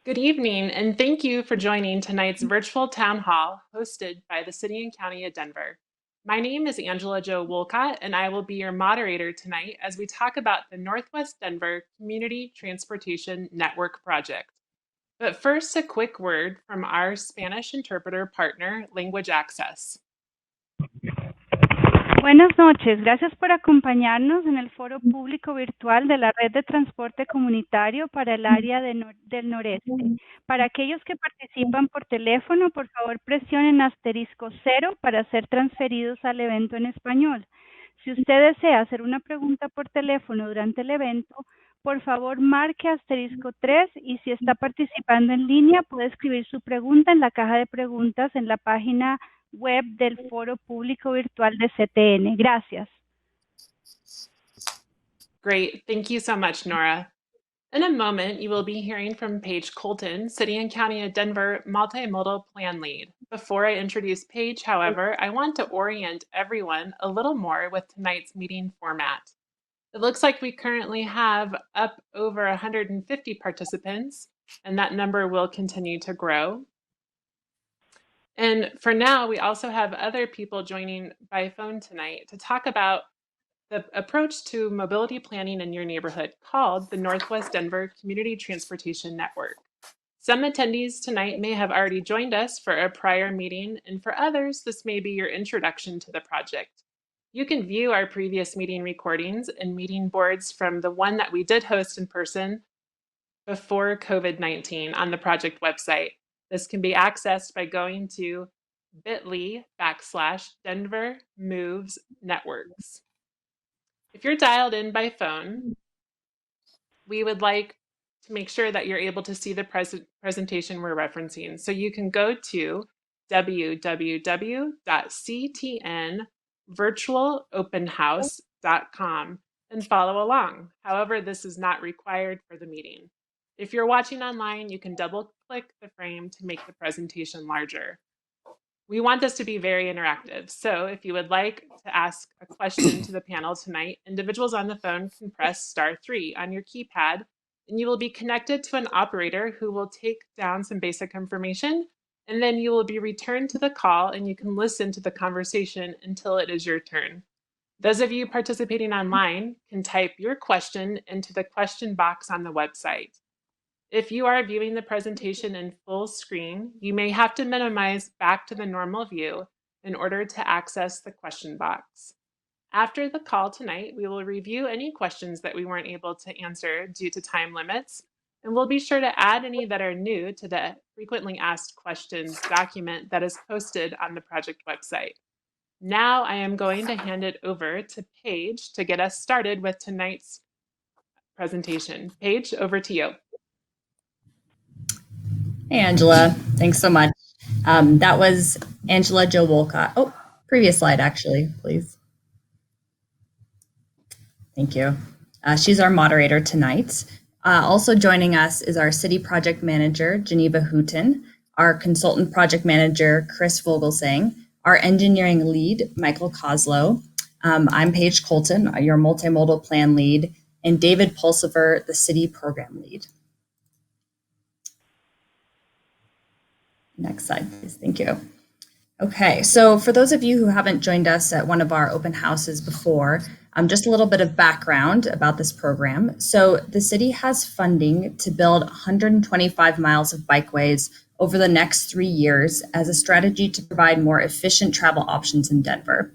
Good evening, and thank you for joining tonight's virtual town hall hosted by the City and County of Denver. My name is Angela Jo Wolcott, and I will be your moderator tonight as we talk about the Northwest Denver Community Transportation Network project. But first, a quick word from our Spanish interpreter partner, Language Access. Buenas noches, gracias por acompañarnos en el foro público virtual de la Red de Transporte Comunitario para el área del noreste. Para aquellos que participan por teléfono, por favor presionen *0 para ser transferidos al evento en español. Si usted desea hacer una pregunta por teléfono durante el evento, por favor marque *3 y si está participando en línea puede escribir su pregunta en la caja de preguntas en la página web del foro público virtual de CTN. Gracias. Great, thank you so much, Nora. In a moment, you will be hearing from Paige Colton, City and County of Denver Multimodal Plan Lead. Before I introduce Paige, however, I want to orient everyone a little more with tonight's meeting format. It looks like we currently have up over 150 participants, and that number will continue to grow. And for now, we also have other people joining by phone tonight to talk about the approach to mobility planning in your neighborhood called the Northwest Denver Community Transportation Network. Some attendees tonight may have already joined us for a prior meeting, and for others, this may be your introduction to the project. You can view our previous meeting recordings and meeting boards from the one that we did host in person before COVID-19 on the project website. This can be accessed by going to bit.ly/Denver Moves Networks. If you're dialed in by phone, we would like to make sure that you're able to see the presentation we're referencing. So you can go to www.ctnvirtualopenhouse.com and follow along. However, this is not required for the meeting. If you're watching online, you can double-click the frame to make the presentation larger. We want this to be very interactive, so if you would like to ask a question to the panel tonight, individuals on the phone can press *3 on your keypad, and you will be connected to an operator who will take down some basic information, and then you will be returned to the call and you can listen to the conversation until it is your turn. Those of you participating online can type your question into the question box on the website. If you are viewing the presentation in full screen, you may have to minimize back to the normal view in order to access the question box. After the call tonight, we will review any questions that we weren't able to answer due to time limits, and we'll be sure to add any that are new to the frequently asked questions document that is posted on the project website. Now I am going to hand it over to Paige to get us started with tonight's presentation. Paige, over to you. Hey, Angela. Thanks so much. That was Angela Jo Wolcott. Oh, previous slide, actually, please. Thank you. She's our moderator tonight. Also joining us is our city project manager, Geneva Hooten, our consultant project manager, Chris Vogelsang, our engineering lead, Michael Koslow. I'm Paige Colton, your multimodal plan lead, and David Pulsiver, the city program lead. Next slide, please. Thank you. Okay, so for those of you who haven't joined us at one of our open houses before, just a little bit of background about this program. So the city has funding to build 125 miles of bikeways over the next 3 years as a strategy to provide more efficient travel options in Denver.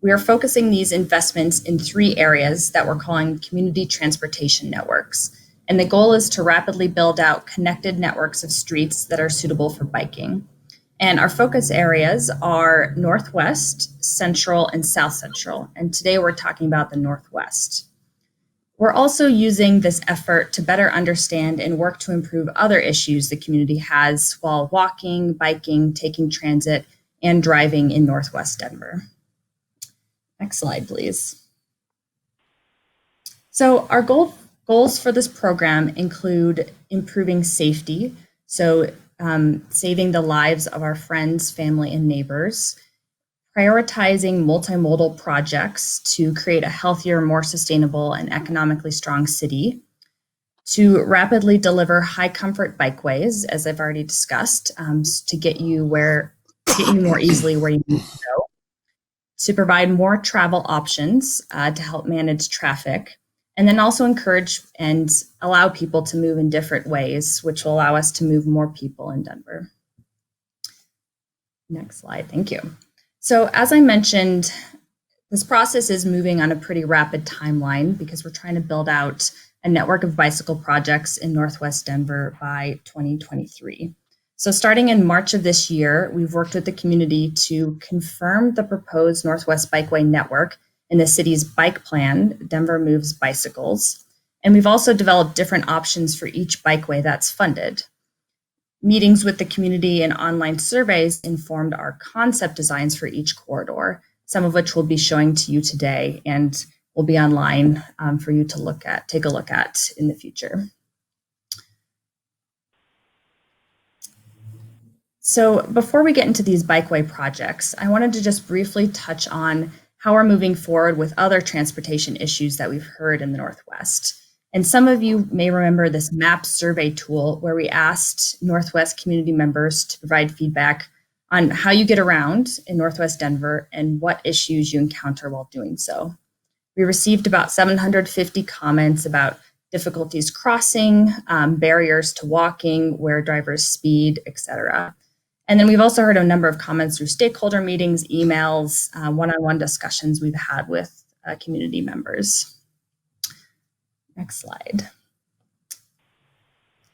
We are focusing these investments in 3 areas that we're calling community transportation networks. And the goal is to rapidly build out connected networks of streets that are suitable for biking. And our focus areas are Northwest, Central, and South Central. And today we're talking about the Northwest. We're also using this effort to better understand and work to improve other issues the community has while walking, biking, taking transit, and driving in Northwest Denver. Next slide, please. So our goals for this program include improving safety, so saving the lives of our friends, family, and neighbors, prioritizing multimodal projects to create a healthier, more sustainable, and economically strong city, to rapidly deliver high comfort bikeways, as I've already discussed, to get you more easily where you need to go, to provide more travel options to help manage traffic, and then also encourage and allow people to move in different ways, which will allow us to move more people in Denver. Next slide, thank you. So as I mentioned, this process is moving on a pretty rapid timeline because we're trying to build out a network of bicycle projects in Northwest Denver by 2023. So starting in March of this year, we've worked with the community to confirm the proposed Northwest Bikeway network in the city's bike plan, Denver Moves Bicycles. And we've also developed different options for each bikeway that's funded. Meetings with the community and online surveys informed our concept designs for each corridor, some of which we'll be showing to you today and will be online for you to take a look at in the future. So before we get into these bikeway projects, I wanted to just briefly touch on how we're moving forward with other transportation issues that we've heard in the Northwest. And some of you may remember this MAP survey tool where we asked Northwest community members to provide feedback on how you get around in Northwest Denver and what issues you encounter while doing so. We received about 750 comments about difficulties crossing, barriers to walking, where drivers speed, etc. And then we've also heard a number of comments through stakeholder meetings, emails, one-on-one discussions we've had with community members. Next slide.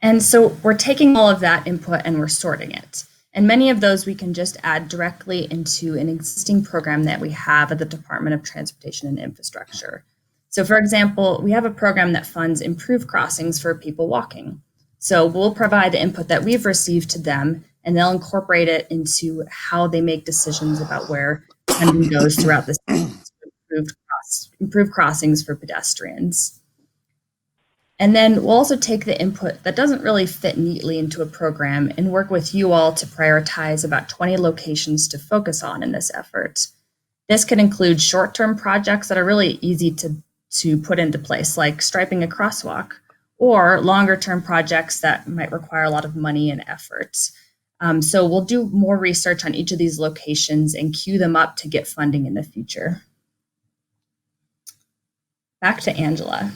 And so we're taking all of that input and we're sorting it. And many of those we can just add directly into an existing program that we have at the Department of Transportation and Infrastructure. So for example, we have a program that funds improved crossings for people walking. So we'll provide the input that we've received to them, and they'll incorporate it into how they make decisions about where funding goes throughout the city to improve crossings for pedestrians. And then we'll also take the input that doesn't really fit neatly into a program and work with you all to prioritize about 20 locations to focus on in this effort. This could include short-term projects that are really easy to put into place, like striping a crosswalk, or longer-term projects that might require a lot of money and effort. So we'll do more research on each of these locations and queue them up to get funding in the future. Back to Angela.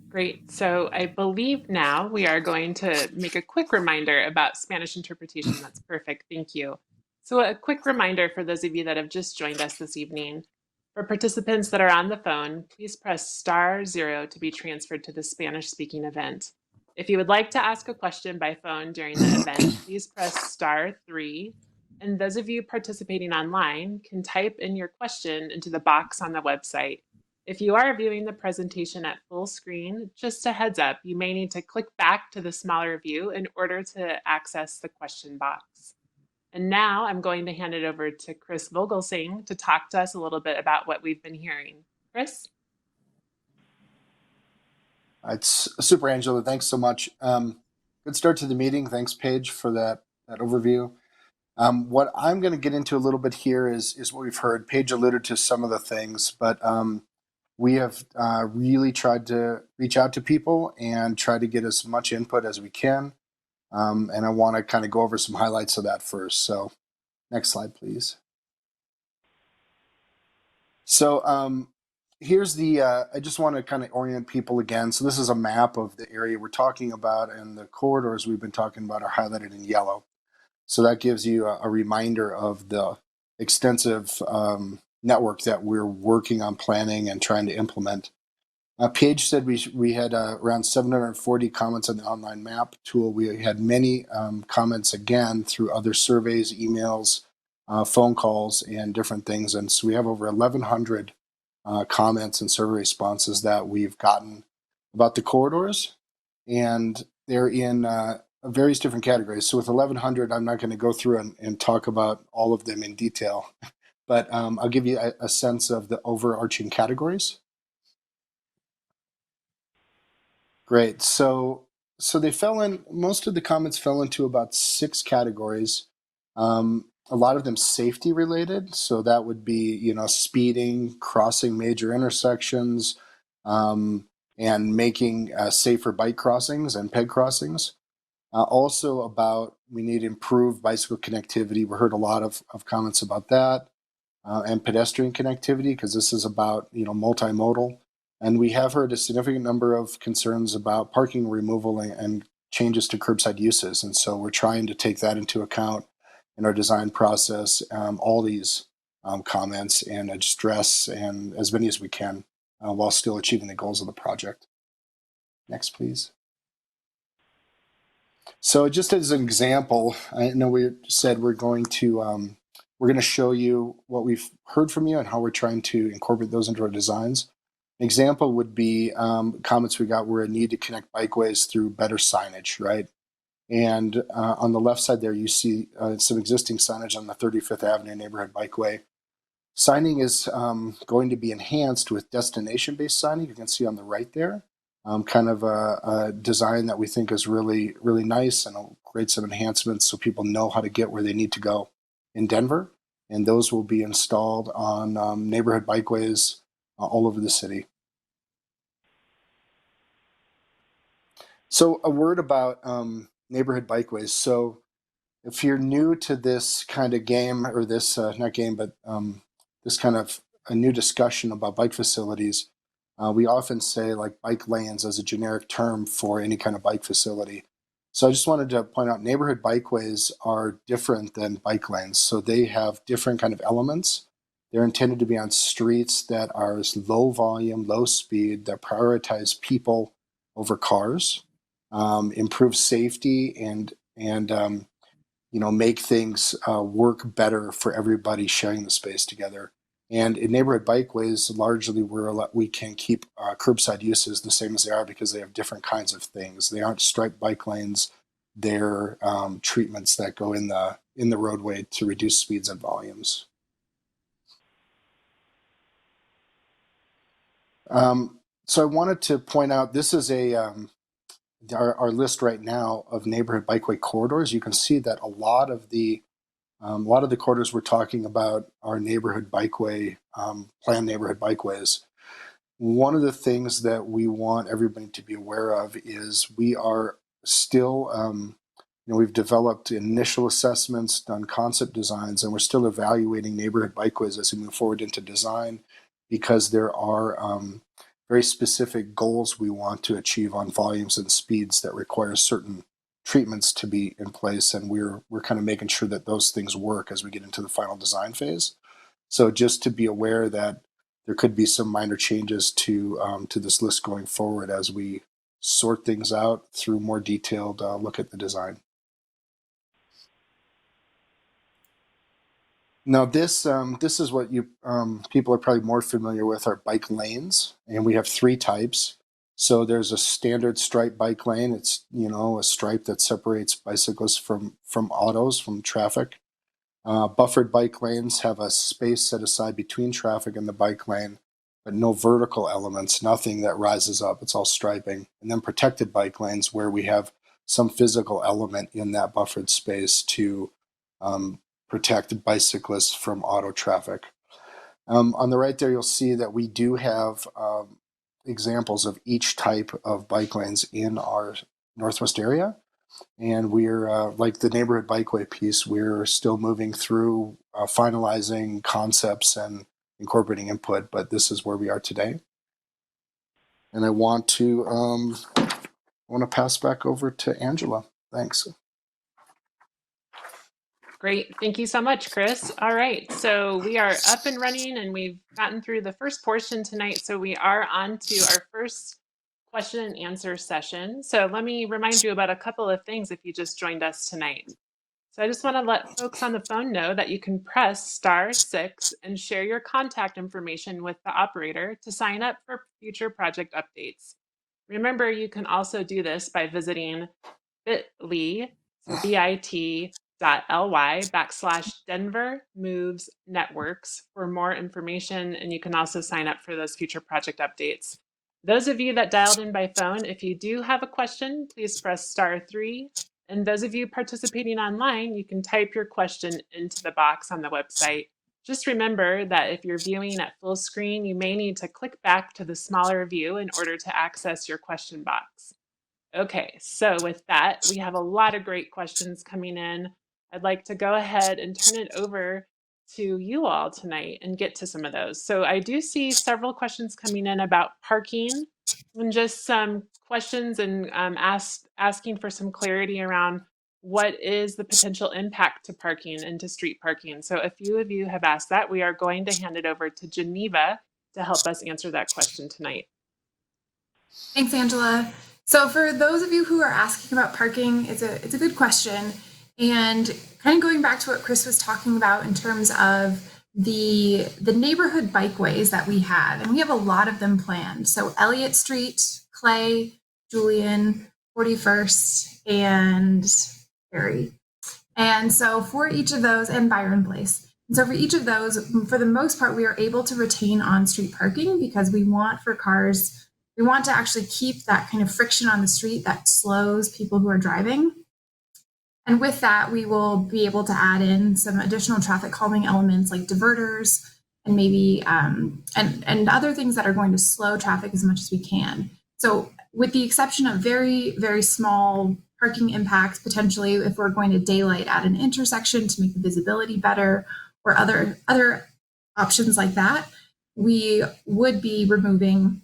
Great. So I believe now we are going to make a quick reminder about Spanish interpretation. That's perfect. Thank you. So a quick reminder for those of you that have just joined us this evening. For participants that are on the phone, please press *0 to be transferred to the Spanish-speaking event. If you would like to ask a question by phone during the event, please press *3. And those of you participating online can type in your question into the box on the website. If you are viewing the presentation at full screen, just a heads up, you may need to click back to the smaller view in order to access the question box. And now I'm going to hand it over to Chris Vogelsang to talk to us a little bit about what we've been hearing. Chris? It's super, Angela. Thanks so much. Good start to the meeting. Thanks, Paige, for that overview. What I'm going to get into a little bit here is what we've heard. Paige alluded to some of the things, but we have really tried to reach out to people and try to get as much input as we can. And I want to kind of go over some highlights of that first. So next slide, please. So here's I just want to kind of orient people again. So this is a map of the area we're talking about, and the corridors we've been talking about are highlighted in yellow. So that gives you a reminder of the extensive network that we're working on planning and trying to implement. Paige said we had around 740 comments on the online map tool. We had many comments again through other surveys, emails, phone calls, and different things. And so we have over 1,100 comments and survey responses that we've gotten about the corridors. And they're in various different categories. So with 1,100, I'm not going to go through and talk about all of them in detail, but I'll give you a sense of the overarching categories. Great. So they most of the comments fell into about 6 categories. a lot of them safety related. So that would be, speeding, crossing major intersections, and making safer bike crossings and peg crossings. Also about we need improved bicycle connectivity. We heard a lot of comments about that, and pedestrian connectivity, because this is about multimodal. And we have heard a significant number of concerns about parking removal and changes to curbside uses. And so we're trying to take that into account in our design process, all these comments, and address and as many as we can while still achieving the goals of the project. Next, please. So just as an example, I know we said we're going to show you what we've heard from you and how we're trying to incorporate those into our designs. An example would be comments we got were a need to connect bikeways through better signage, right? And on the left side there, you see some existing signage on the 35th Avenue neighborhood bikeway. Signing is going to be enhanced with destination-based signing. You can see on the right there, kind of a design that we think is really, really nice and will create some enhancements so people know how to get where they need to go in Denver. And those will be installed on neighborhood bikeways all over the city. So a word about neighborhood bikeways. So if you're new to this kind of game, or this, not game, but this kind of a new discussion about bike facilities, we often say like bike lanes as a generic term for any kind of bike facility. So I just wanted to point out neighborhood bikeways are different than bike lanes. So they have different kind of elements. They're intended to be on streets that are low volume, low speed, that prioritize people over cars, improve safety, and make things work better for everybody sharing the space together. And in neighborhood bikeways, largely we can keep curbside uses the same as they are because they have different kinds of things. They aren't striped bike lanes. They're treatments that go in the roadway to reduce speeds and volumes. So I wanted to point out, this is our list right now of neighborhood bikeway corridors. You can see that a lot of the corridors we're talking about are neighborhood bikeway, planned neighborhood bikeways. One of the things that we want everybody to be aware of is we are still, we've developed initial assessments, done concept designs, and we're still evaluating neighborhood bikeways as we move forward into design, because there are very specific goals we want to achieve on volumes and speeds that require certain treatments to be in place, and we're kind of making sure that those things work as we get into the final design phase. So just to be aware that there could be some minor changes to this list going forward as we sort things out through more detailed look at the design. Now this is what you people are probably more familiar with, are bike lanes, and we have three types. So there's a standard stripe bike lane. It's a stripe that separates bicyclists from autos, from traffic. Buffered bike lanes have a space set aside between traffic and the bike lane, but no vertical elements, nothing that rises up. It's all striping. And then protected bike lanes, where we have some physical element in that buffered space to protect bicyclists from auto traffic. On the right there, you'll see that we do have examples of each type of bike lanes in our Northwest area. And we're, like the neighborhood bikeway piece, we're still moving through finalizing concepts and incorporating input, but this is where we are today. And I want to pass back over to Angela. Thanks. Great. Thank you so much, Chris. All right. So we are up and running, and we've gotten through the first portion tonight. So we are on to our first question and answer session. So let me remind you about a couple of things if you just joined us tonight. So I just want to let folks on the phone know that you can press *6 and share your contact information with the operator to sign up for future project updates. Remember, you can also do this by visiting bit.ly, so bit.ly/Denver Moves Networks for more information, and you can also sign up for those future project updates. Those of you that dialed in by phone, if you do have a question, please press *3 And those of you participating online, you can type your question into the box on the website. Just remember that if you're viewing at full screen, you may need to click back to the smaller view in order to access your question box. Okay, so with that, we have a lot of great questions coming in. I'd like to go ahead and turn it over to you all tonight and get to some of those. So I do see several questions coming in about parking and just some questions and asking for some clarity around what is the potential impact to parking and to street parking. So a few of you have asked that. We are going to hand it over to Geneva to help us answer that question tonight. Thanks, Angela. So for those of you who are asking about parking, it's a good question. And kind of going back to what Chris was talking about in terms of the neighborhood bikeways that we have, and we have a lot of them planned. So Elliott Street, Clay, Julian, 41st, and Perry. And so for each of those, and Byron Place. And so for each of those, for the most part, we are able to retain on-street parking because we want for cars, we want to actually keep that kind of friction on the street that slows people who are driving. And with that, we will be able to add in some additional traffic calming elements like diverters and maybe and other things that are going to slow traffic as much as we can. So with the exception of very, very small parking impacts, potentially if we're going to daylight at an intersection to make the visibility better or other options like that, we would be removing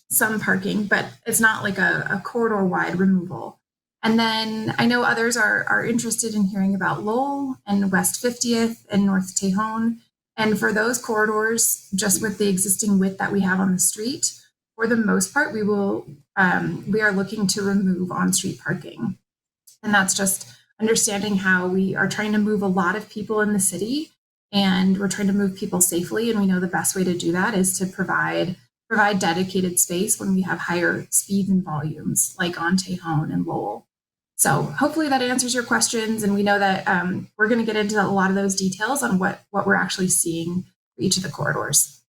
some parking, but it's not like a corridor wide removal. And then I know others are interested in hearing about Lowell and West 50th and North Tejon. And for those corridors, just with the existing width that we have on the street, for the most part, we are looking to remove on-street parking. And that's just understanding how we are trying to move a lot of people in the city and we're trying to move people safely. And we know the best way to do that is to provide dedicated space when we have higher speeds and volumes like on Tejon and Lowell. So hopefully that answers your questions. And we know that we're going to get into a lot of those details on what we're actually seeing for each of the corridors.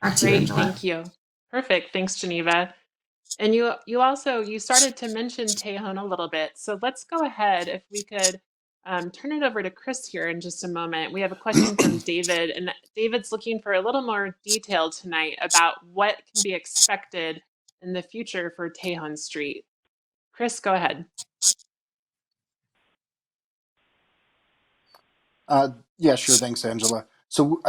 Back to you, Angela. Thank you. Perfect. Thanks, Geneva. And you started to mention Tejon a little bit. So let's go ahead, if we could turn it over to Chris here in just a moment. We have a question from David, and David's looking for a little more detail tonight about what can be expected in the future for Tejon Street. Chris, go ahead. Yeah, sure. Thanks, Angela. So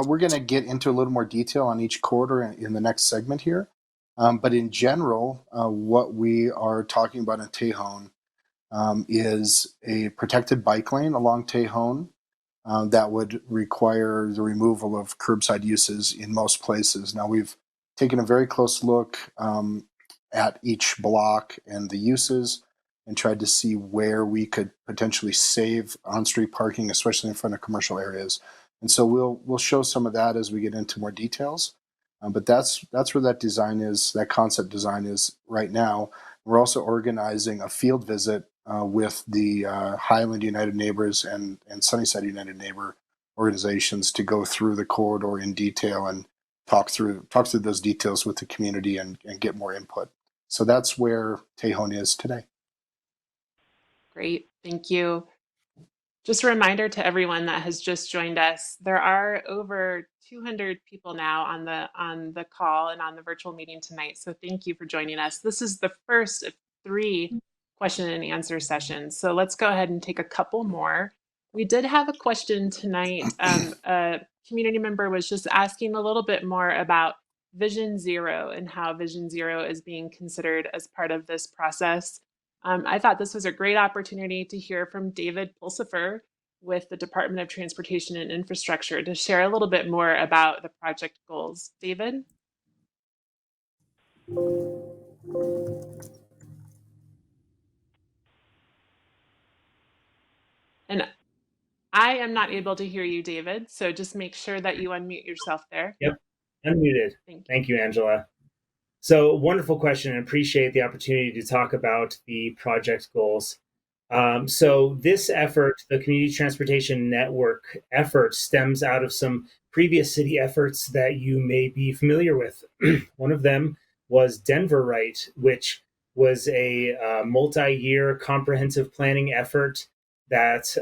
we're going to get into a little more detail on each corridor in the next segment here. But in general, what we are talking about in Tejon is a protected bike lane along Tejon that would require the removal of curbside uses in most places. Now, we've taken a very close look at each block and the uses and tried to see where we could potentially save on-street parking, especially in front of commercial areas. And so we'll show some of that as we get into more details. But that's where that design is, that concept design is right now. We're also organizing a field visit with the Highland United Neighbors and Sunnyside United Neighbor organizations to go through the corridor in detail and talk through those details with the community and get more input. So that's where Tejon is today. Great, thank you. Just a reminder to everyone that has just joined us, there are over 200 people now on the call and on the virtual meeting tonight. So thank you for joining us. This is the first of 3 question and answer sessions. So let's go ahead and take a couple more. We did have a question tonight. A community member was just asking a little bit more about Vision Zero and how Vision Zero is being considered as part of this process. I thought this was a great opportunity to hear from David Pulsifer with the Department of Transportation and Infrastructure to share a little bit more about the project goals. David? And I am not able to hear you, David, so just make sure that you unmute yourself there. Yep, unmuted. Thank you, Angela. So wonderful question, and appreciate the opportunity to talk about the project goals. So this effort, the Community Transportation Network effort, stems out of some previous city efforts that you may be familiar with. One of them was Denver Right, which was a multi-year comprehensive planning effort that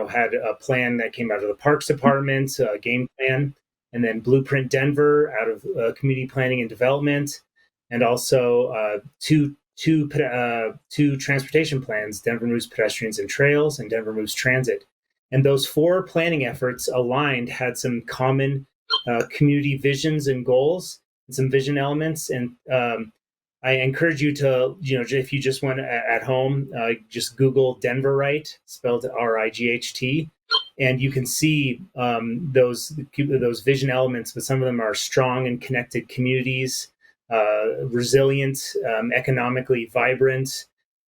had a plan that came out of the Parks Department, a game plan, and then Blueprint Denver out of Community Planning and Development, and also two transportation plans: Denver Moves Pedestrians and Trails and Denver Moves Transit. And those 4 planning efforts aligned had some common community visions and goals, and some vision elements. And I encourage you to, if you just went at home, just Google Denver Right, spelled RIGHT, and you can see those vision elements. But some of them are strong and connected communities, resilient, economically vibrant,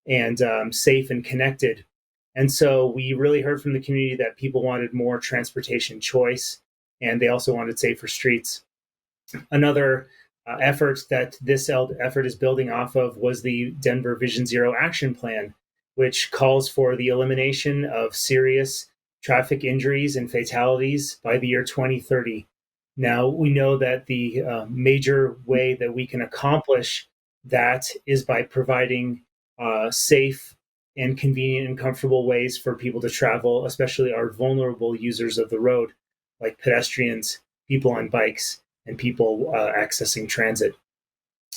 and safe and connected. And so we really heard from the community that people wanted more transportation choice, and they also wanted safer streets. Another effort that this effort is building off of was the Denver Vision Zero Action Plan, which calls for the elimination of serious traffic injuries and fatalities by the year 2030. Now, we know that the major way that we can accomplish that is by providing safe and convenient and comfortable ways for people to travel, especially our vulnerable users of the road, like pedestrians, people on bikes, and people accessing transit.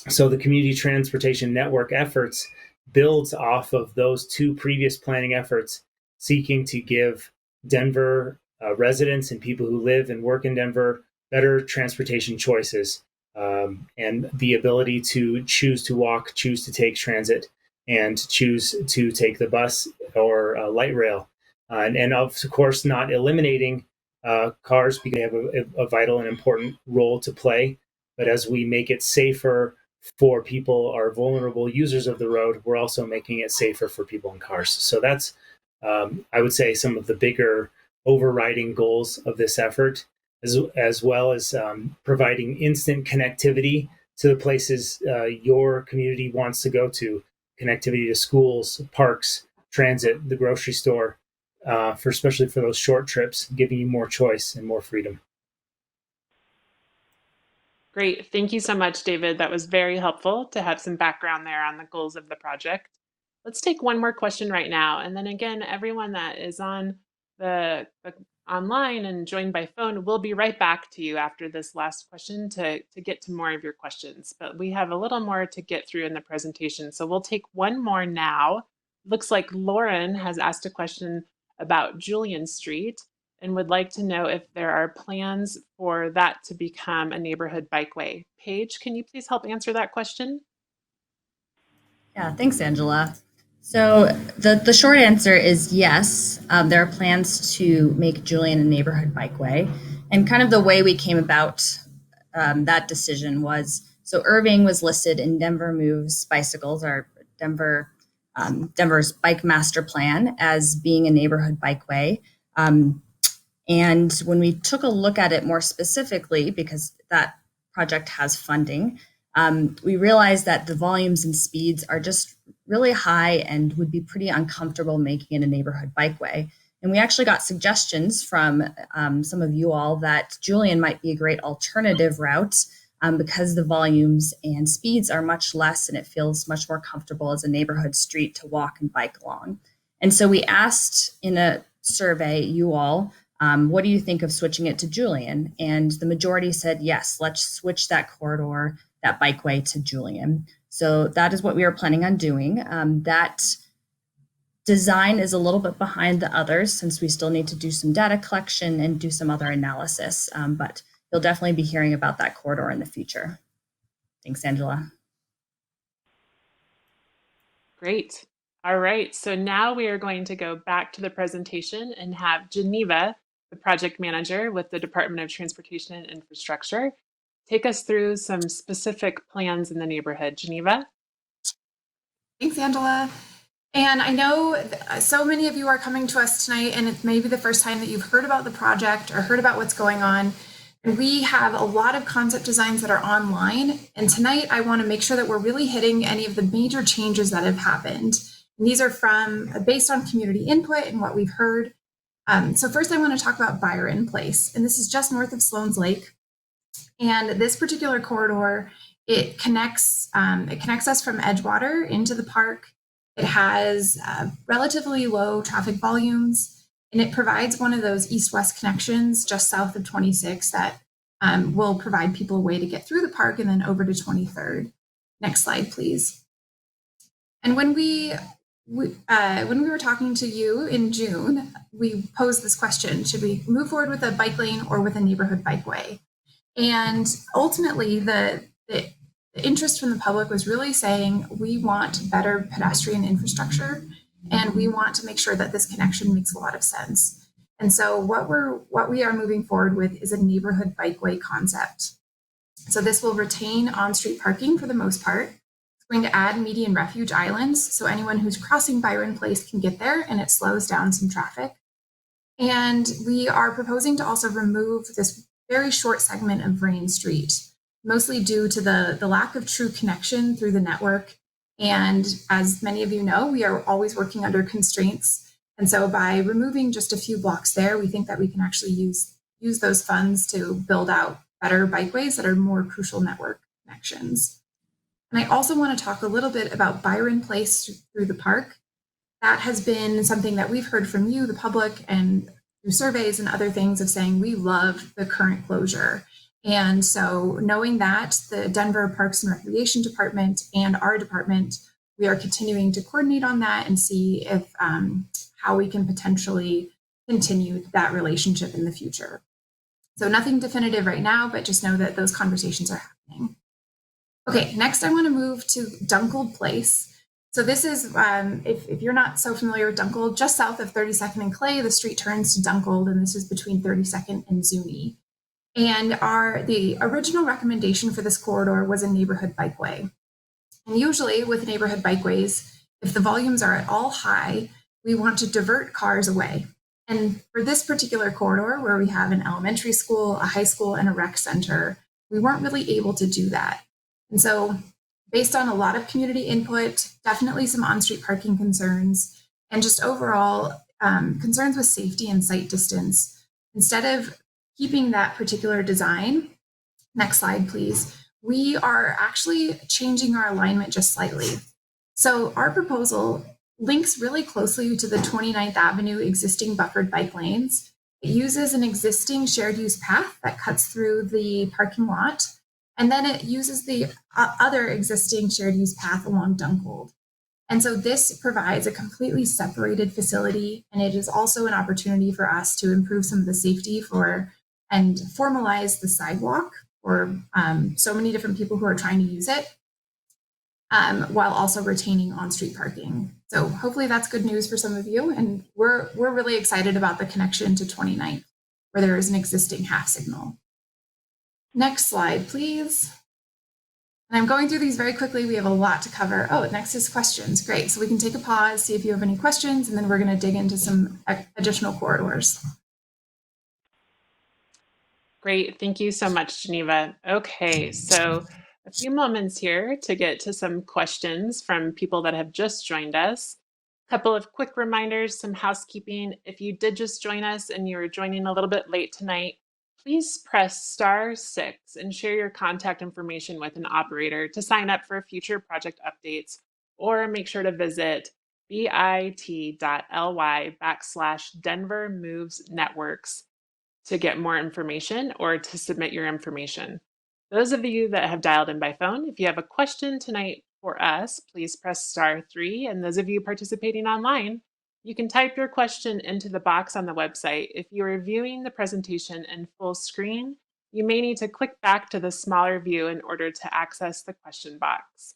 So the Community Transportation Network efforts builds off of those 2 previous planning efforts, seeking to give Denver residents and people who live and work in Denver better transportation choices, and the ability to choose to walk, choose to take transit, and choose to take the bus or light rail. And of course, not eliminating cars, because they have a vital and important role to play. But as we make it safer for people, our vulnerable users of the road, we're also making it safer for people in cars. So that's, I would say, some of the bigger overriding goals of this effort, as well as providing instant connectivity to the places your community wants to go to, connectivity to schools, parks, transit, the grocery store, especially for those short trips, giving you more choice and more freedom. Great. Thank you so much, David. That was very helpful to have some background there on the goals of the project. Let's take one more question right now. And then again, everyone that is on the online and joined by phone, we'll be right back to you after this last question to get to more of your questions. But we have a little more to get through in the presentation. So we'll take one more now. Looks like Lauren has asked a question about Julian Street and would like to know if there are plans for that to become a neighborhood bikeway. Paige, can you please help answer that question? Yeah, thanks, Angela. So the short answer is yes. There are plans to make Julian a neighborhood bikeway. And kind of the way we came about that decision was, so Irving was listed in Denver Moves Bicycles, our Denver's bike master plan, as being a neighborhood bikeway. And when we took a look at it more specifically, because that project has funding, we realized that the volumes and speeds are just really high and would be pretty uncomfortable making it a neighborhood bikeway. And we actually got suggestions from some of you all that Julian might be a great alternative route because the volumes and speeds are much less and it feels much more comfortable as a neighborhood street to walk and bike along. And so we asked in a survey you all, what do you think of switching it to Julian? And the majority said, yes, let's switch that corridor, that bikeway, to Julian. So that is what we are planning on doing. That design is a little bit behind the others since we still need to do some data collection and do some other analysis, but you'll definitely be hearing about that corridor in the future. Thanks, Angela. Great. All right, so now we are going to go back to the presentation and have Geneva, the project manager with the Department of Transportation and Infrastructure, take us through some specific plans in the neighborhood. Geneva? Thanks, Angela. And I know so many of you are coming to us tonight, and it's maybe the first time that you've heard about the project or heard about what's going on. And we have a lot of concept designs that are online. And tonight, I want to make sure that we're really hitting any of the major changes that have happened. And these are based on community input and what we've heard. So first, I want to talk about Byron Place. And this is just north of Sloan's Lake. And this particular corridor It connects us from Edgewater into the park. It has relatively low traffic volumes, and it provides one of those east-west connections just south of 26 that will provide people a way to get through the park and then over to 23rd. Next slide, please. And when we were talking to you in June, we posed this question: should we move forward with a bike lane or with a neighborhood bikeway? And ultimately, the interest from the public was really saying we want better pedestrian infrastructure, and we want to make sure that this connection makes a lot of sense. And so what we are moving forward with is a neighborhood bikeway concept. So this will retain on-street parking for the most part. It's going to add median refuge islands, so anyone who's crossing Byron Place can get there, and it slows down some traffic. And we are proposing to also remove this very short segment of Vrain Street, mostly due to the lack of true connection through the network. And as many of you know, we are always working under constraints. And so by removing just a few blocks there, we think that we can actually use those funds to build out better bikeways that are more crucial network connections. And I also want to talk a little bit about Byron Place through the park. That has been something that we've heard from you, the public, and through surveys and other things of saying we love the current closure. And so knowing that, the Denver Parks and Recreation Department and our department, we are continuing to coordinate on that and see if how we can potentially continue that relationship in the future. So nothing definitive right now, but just know that those conversations are happening. Okay, next I want to move to Dunkeld Place. So this is, if you're not so familiar with Dunkeld, just south of 32nd and Clay, the street turns to Dunkeld, and this is between 32nd and Zuni. And the original recommendation for this corridor was a neighborhood bikeway. And usually with neighborhood bikeways, if the volumes are at all high, we want to divert cars away. And for this particular corridor, where we have an elementary school, a high school, and a rec center, we weren't really able to do that. And so based on a lot of community input, definitely some on-street parking concerns, and just overall concerns with safety and sight distance, instead of keeping that particular design, next slide, please, we are actually changing our alignment just slightly. So our proposal links really closely to the 29th Avenue existing buffered bike lanes. It uses an existing shared use path that cuts through the parking lot, and then it uses the other existing shared use path along Dunkeld. And so this provides a completely separated facility, and it is also an opportunity for us to improve some of the safety and formalize the sidewalk for so many different people who are trying to use it, while also retaining on-street parking. So hopefully that's good news for some of you. And we're really excited about the connection to 29th, where there is an existing half signal. Next slide, please. And I'm going through these very quickly. We have a lot to cover. Oh, next is questions. Great. So we can take a pause, see if you have any questions, and then we're going to dig into some additional corridors. Great. Thank you so much, Geneva. Okay, so a few moments here to get to some questions from people that have just joined us. A couple of quick reminders, some housekeeping. If you did just join us and you're joining a little bit late tonight, please press *6 and share your contact information with an operator to sign up for future project updates, or make sure to visit bit.ly/Denver Moves Networks to get more information or to submit your information. Those of you that have dialed in by phone, if you have a question tonight for us, please press *3. And those of you participating online, you can type your question into the box on the website. If you're viewing the presentation in full screen, you may need to click back to the smaller view in order to access the question box.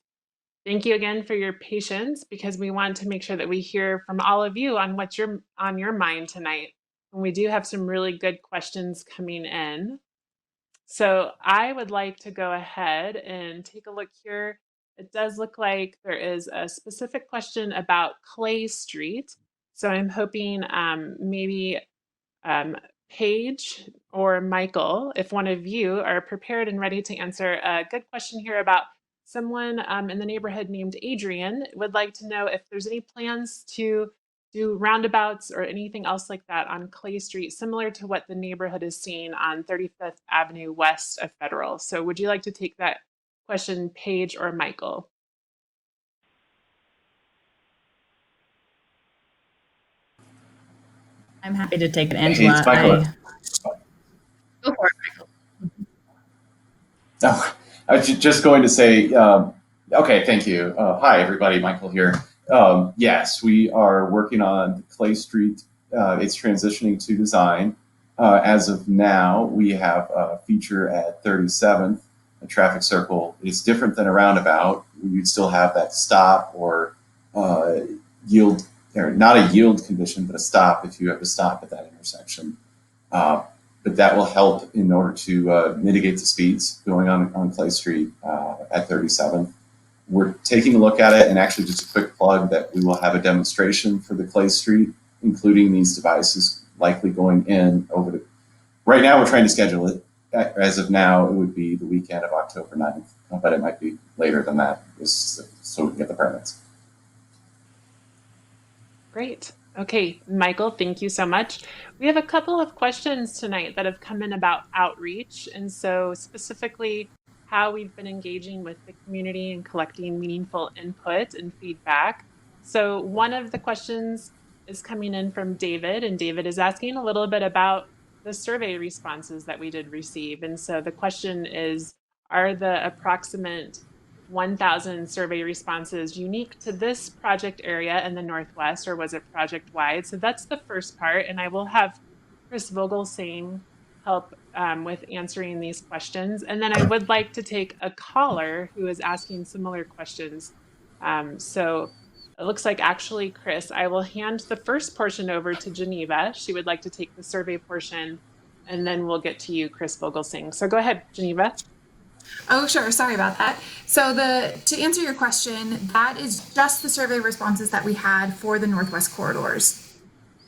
Thank you again for your patience, because we want to make sure that we hear from all of you on what's on your mind tonight. And we do have some really good questions coming in. So I would like to go ahead and take a look here. It does look like there is a specific question about Clay Street. So I'm hoping maybe Paige or Michael, if one of you are prepared and ready to answer a good question here about someone in the neighborhood named Adrian, would like to know if there's any plans to do roundabouts or anything else like that on Clay Street, similar to what the neighborhood is seeing on 35th Avenue west of Federal. So would you like to take that question Paige or Michael? I'm happy to take it, Angela. Hey, it's Michael. Go for it, Michael. Oh, I was just going to say, okay, thank you. Hi, everybody, Michael here. Yes, we are working on Clay Street. It's transitioning to design. As of now, we have a feature at 37th, a traffic circle. It's different than a roundabout. You'd still have that stop or yield, or not a yield condition, but a stop if you have to stop at that intersection. But that will help in order to mitigate the speeds going on Clay Street at 37th. We're taking a look at it, and actually just a quick plug that we will have a demonstration for the Clay Street, including these devices likely going in over the, right now we're trying to schedule it. As of now, it would be the weekend of October 9th, but it might be later than that, so we can get the permits. Great. Okay, Michael, thank you so much. We have a couple of questions tonight that have come in about outreach, and so specifically how we've been engaging with the community and collecting meaningful input and feedback. So one of the questions is coming in from David, and David is asking a little bit about the survey responses that we did receive. And so the question is, are the approximate 1,000 survey responses unique to this project area in the Northwest, or was it project-wide? So that's the first part, and I will have Chris Vogelsang help with answering these questions. And then I would like to take a caller who is asking similar questions. So it looks like actually, Chris, I will hand the first portion over to Geneva. She would like to take the survey portion, and then we'll get to you, Chris Vogelsang. So go ahead, Geneva. Oh, sure. Sorry about that. So to answer your question, that is just the survey responses that we had for the Northwest corridors.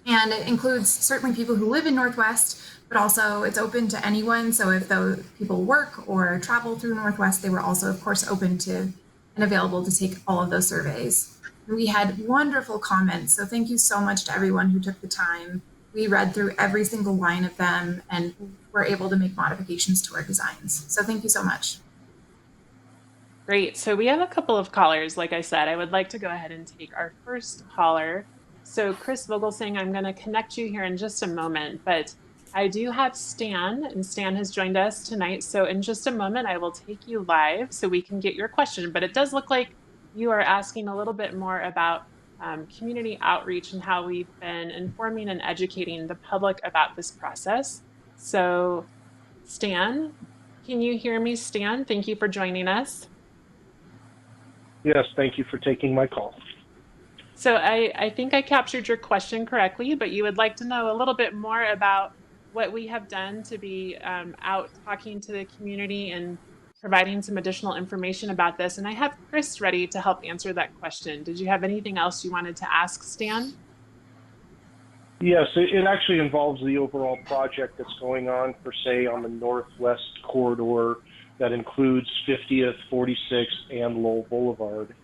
And it includes certainly people who live in Northwest, but also it's open to anyone. So if those people work or travel through Northwest, they were also, of course, open to and available to take all of those surveys. We had wonderful comments. So thank you so much to everyone who took the time. We read through every single line of them and were able to make modifications to our designs. So thank you so much. Great. So we have a couple of callers. Like I said, I would like to go ahead and take our first caller. So Chris Vogelsang, I'm going to connect you here in just a moment, but I do have Stan, and Stan has joined us tonight. So in just a moment, I will take you live so we can get your question. But it does look like you are asking a little bit more about community outreach and how we've been informing and educating the public about this process. So Stan, can you hear me, Stan? Thank you for joining us. Yes, thank you for taking my call. So I think I captured your question correctly, but you would like to know a little bit more about what we have done to be out talking to the community and providing some additional information about this. And I have Chris ready to help answer that question. Did you have anything else you wanted to ask, Stan? Yes, it actually involves the overall project that's going on, per se, on the Northwest corridor that includes 50th, 46th, and Lowell Boulevard.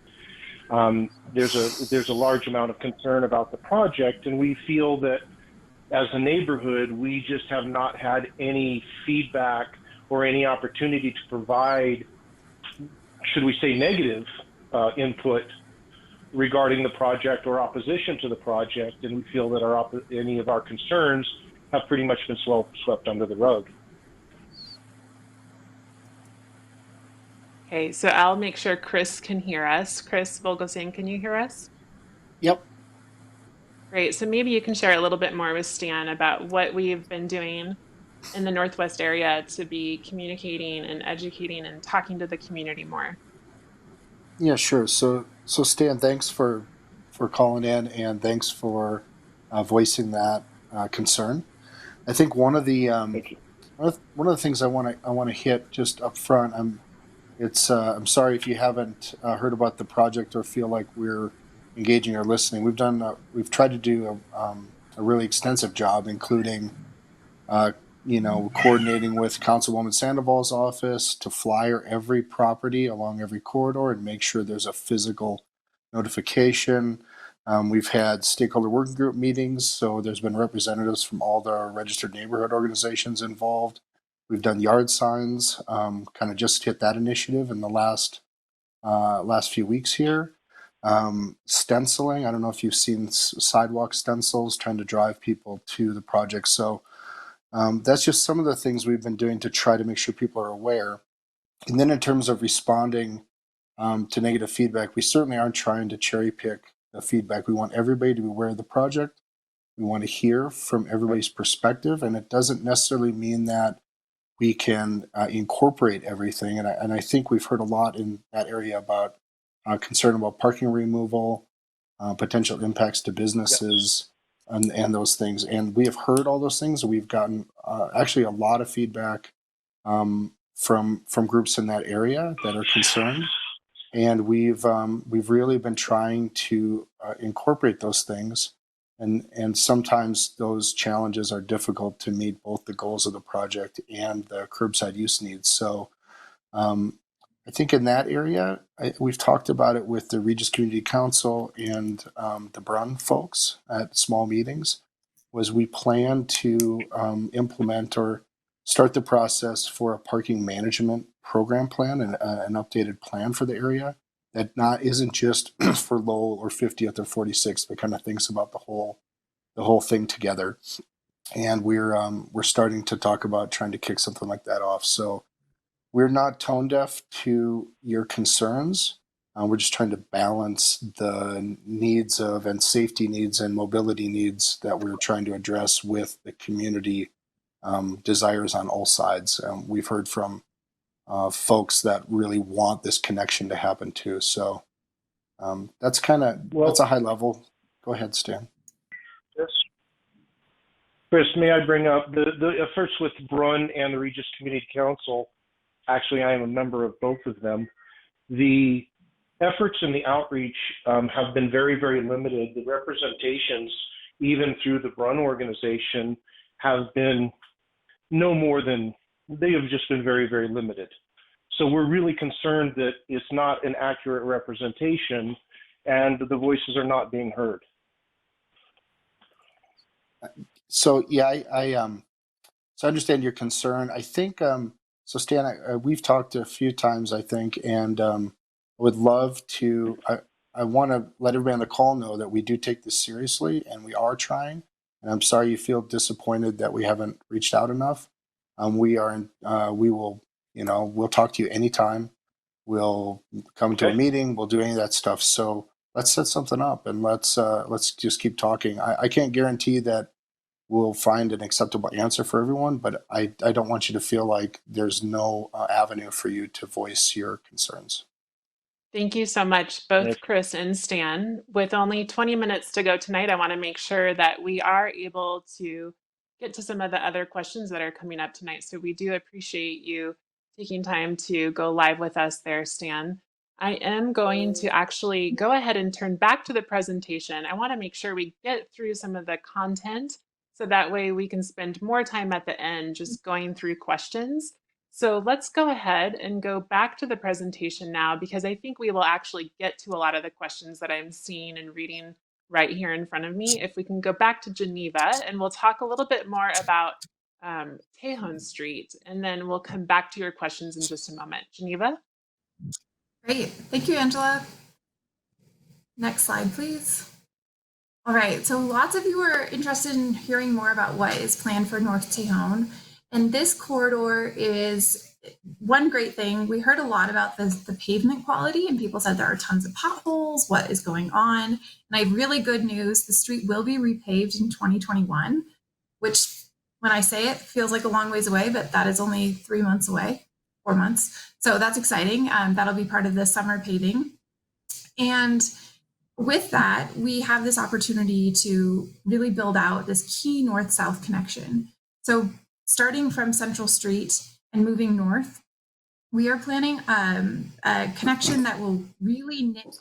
There's a large amount of concern about the project, and we feel that as a neighborhood, we just have not had any feedback or any opportunity to provide, should we say, negative input regarding the project or opposition to the project, and we feel that any of our concerns have pretty much been swept under the rug. Okay, so I'll make sure Chris can hear us. Chris Vogelsang, can you hear us? Yep. Great. So maybe you can share a little bit more with Stan about what we've been doing in the Northwest area to be communicating and educating and talking to the community more. Yeah, sure. So Stan, thanks for calling in, and thanks for voicing that concern. I think one of the things I want to hit just up front. I'm sorry if you haven't heard about the project or feel like we're engaging or listening. We've tried to do a really extensive job, including coordinating with Councilwoman Sandoval's office to flyer every property along every corridor and make sure there's a physical notification. We've had stakeholder working group meetings, so there's been representatives from all the registered neighborhood organizations involved. We've done yard signs, kind of just hit that initiative in the last few weeks here. Stenciling, I don't know if you've seen sidewalk stencils trying to drive people to the project. So that's just some of the things we've been doing to try to make sure people are aware. And then in terms of responding to negative feedback, we certainly aren't trying to cherry pick the feedback. We want everybody to be aware of the project. We want to hear from everybody's perspective, and it doesn't necessarily mean that we can incorporate everything. And I think we've heard a lot in that area about concern about parking removal, potential impacts to businesses, and those things. And we have heard all those things. We've gotten actually a lot of feedback from groups in that area that are concerned, and we've really been trying to incorporate those things. And sometimes those challenges are difficult to meet both the goals of the project and the curbside use needs. So I think in that area, we've talked about it with the Regis Community Council and the Brunn folks at small meetings, was we plan to implement or start the process for a parking management program plan and an updated plan for the area that isn't just for Lowell or 50th or 46th, but kind of thinks about the whole thing together. And we're starting to talk about trying to kick something like that off. So we're not tone deaf to your concerns. We're just trying to balance the needs of and safety needs and mobility needs that we're trying to address with the community desires on all sides. We've heard from folks that really want this connection to happen too. So that's that's a high level. Go ahead, Stan. Yes. Chris, may I bring up the efforts with Brunn and the Regis Community Council? Actually, I am a member of both of them. The efforts and the outreach have been very, very limited. The representations, even through the Brunn organization, have been no more than, they have just been very, very limited. So we're really concerned that it's not an accurate representation and the voices are not being heard. So yeah, I understand your concern. I think so, Stan. We've talked a few times, I think, and I would love to. I want to let everybody on the call know that we do take this seriously, and we are trying. And I'm sorry you feel disappointed that we haven't reached out enough. We will. We'll talk to you anytime. We'll come to a meeting. We'll do any of that stuff. So let's set something up and let's just keep talking. I can't guarantee that we'll find an acceptable answer for everyone, but I don't want you to feel like there's no avenue for you to voice your concerns. Thank you so much, both Chris and Stan. With only 20 minutes to go tonight, I want to make sure that we are able to get to some of the other questions that are coming up tonight. So we do appreciate you taking time to go live with us there, Stan. I am going to actually go ahead and turn back to the presentation. I want to make sure we get through some of the content so that way we can spend more time at the end just going through questions. So let's go ahead and go back to the presentation now, because I think we will actually get to a lot of the questions that I'm seeing and reading right here in front of me. If we can go back to Geneva, and we'll talk a little bit more about TEJON Street, and then we'll come back to your questions in just a moment. Geneva? Great. Thank you, Angela. Next slide, please. All right, so lots of you are interested in hearing more about what is planned for North TEJON. And this corridor is one great thing. We heard a lot about the pavement quality, and people said there are tons of potholes. What is going on? And I have really good news. The street will be repaved in 2021, which when I say it feels like a long ways away, but that is only 3 months away, 4 months. So that's exciting. That'll be part of the summer paving. And with that, we have this opportunity to really build out this key north-south connection. So starting from Central Street and moving north, we are planning a connection that will really knit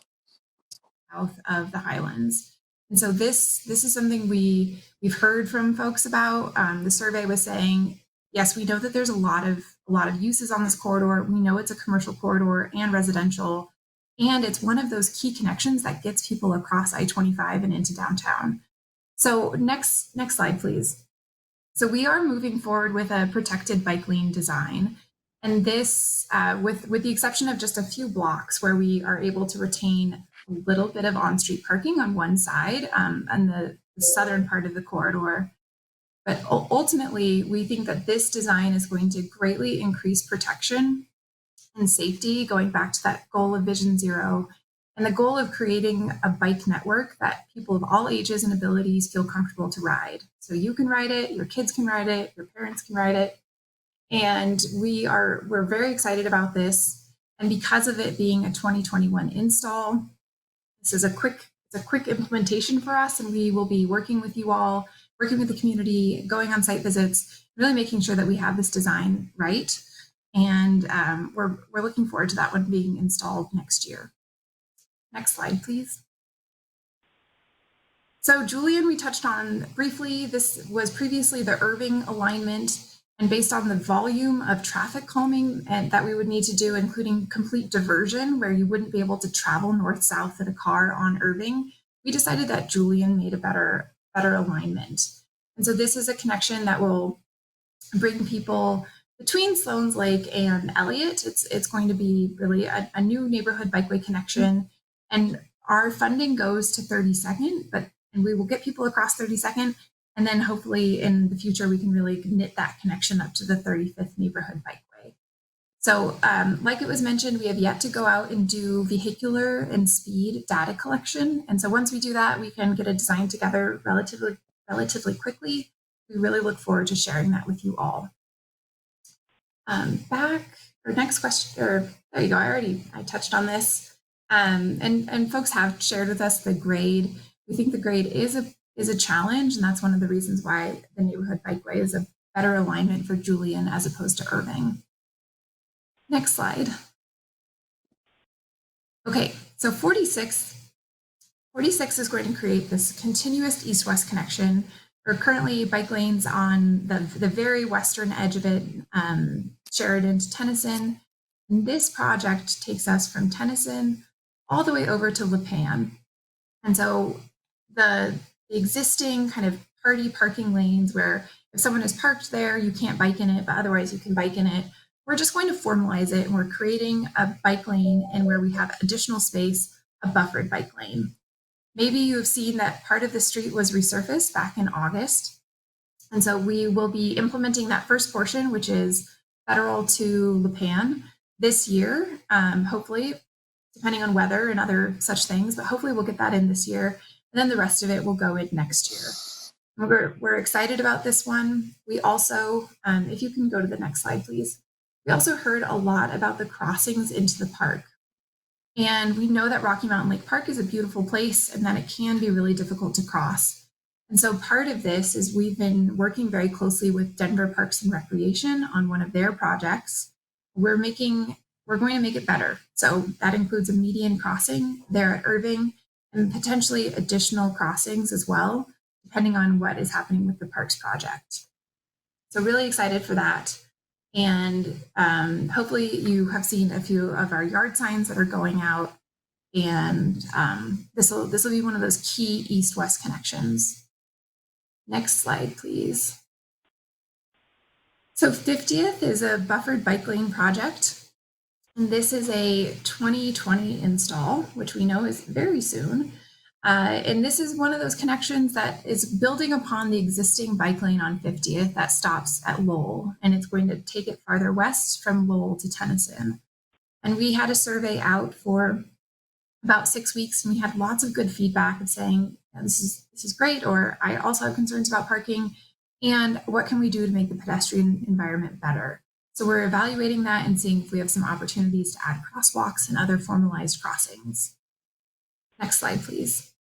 south of the Highlands. And so this is something we've heard from folks about. The survey was saying, yes, we know that there's a lot of uses on this corridor. We know it's a commercial corridor and residential. And it's one of those key connections that gets people across I-25 and into downtown. So next slide, please. So we are moving forward with a protected bike lane design. And this, with the exception of just a few blocks where we are able to retain a little bit of on-street parking on one side and the southern part of the corridor. But ultimately, we think that this design is going to greatly increase protection and safety, going back to that goal of Vision Zero, and the goal of creating a bike network that people of all ages and abilities feel comfortable to ride. So you can ride it, your kids can ride it, your parents can ride it. And we're very excited about this. And because of it being a 2021 install, this is a quick implementation for us, and we will be working with you all, working with the community, going on site visits, really making sure that we have this design right. And we're looking forward to that one being installed next year. Next slide, please. So Julian, we touched on briefly, this was previously the Irving alignment, and based on the volume of traffic calming and that we would need to do, including complete diversion where you wouldn't be able to travel north-south in a car on Irving, we decided that Julian made a better alignment. And so this is a connection that will bring people between Sloan's Lake and Elliott. It's going to be really a new neighborhood bikeway connection. And our funding goes to 32nd, and we will get people across 32nd. And then hopefully in the future, we can really knit that connection up to the 35th neighborhood bikeway. So like it was mentioned, we have yet to go out and do vehicular and speed data collection. And so once we do that, we can get a design together relatively quickly. We really look forward to sharing that with you all. Next question, or there you go, I touched on this. And folks have shared with us the grade. We think the grade is a challenge, and that's one of the reasons why the neighborhood bikeway is a better alignment for Julian as opposed to Irving. Next slide. Okay, so 46 is going to create this continuous east-west connection. There are currently bike lanes on the very western edge of it, Sheridan to Tennyson. And this project takes us from Tennyson all the way over to Lipan. And so the existing kind of party parking lanes where if someone is parked there, you can't bike in it, but otherwise you can bike in it. We're just going to formalize it, and we're creating a bike lane, and where we have additional space, a buffered bike lane. Maybe you have seen that part of the street was resurfaced back in August. And so we will be implementing that first portion, which is Federal to Lipan this year, hopefully, depending on weather and other such things, but hopefully we'll get that in this year. And then the rest of it will go in next year. We're excited about this one. We also, if you can go to the next slide, please. We also heard a lot about the crossings into the park. And we know that Rocky Mountain Lake Park is a beautiful place and that it can be really difficult to cross. And so part of this is we've been working very closely with Denver Parks and Recreation on one of their projects. We're going to make it better. So that includes a median crossing there at Irving and potentially additional crossings as well, depending on what is happening with the parks project. So really excited for that. And hopefully you have seen a few of our yard signs that are going out, and this will be one of those key east-west connections. Next slide, please. So 50th is a buffered bike lane project, and this is a 2020 install, which we know is very soon. And this is one of those connections that is building upon the existing bike lane on 50th that stops at Lowell, and it's going to take it farther west from Lowell to Tennyson. And we had a survey out for about 6 weeks, and we had lots of good feedback of saying, this is great, or I also have concerns about parking, and what can we do to make the pedestrian environment better? So we're evaluating that and seeing if we have some opportunities to add crosswalks and other formalized crossings. Next slide, please.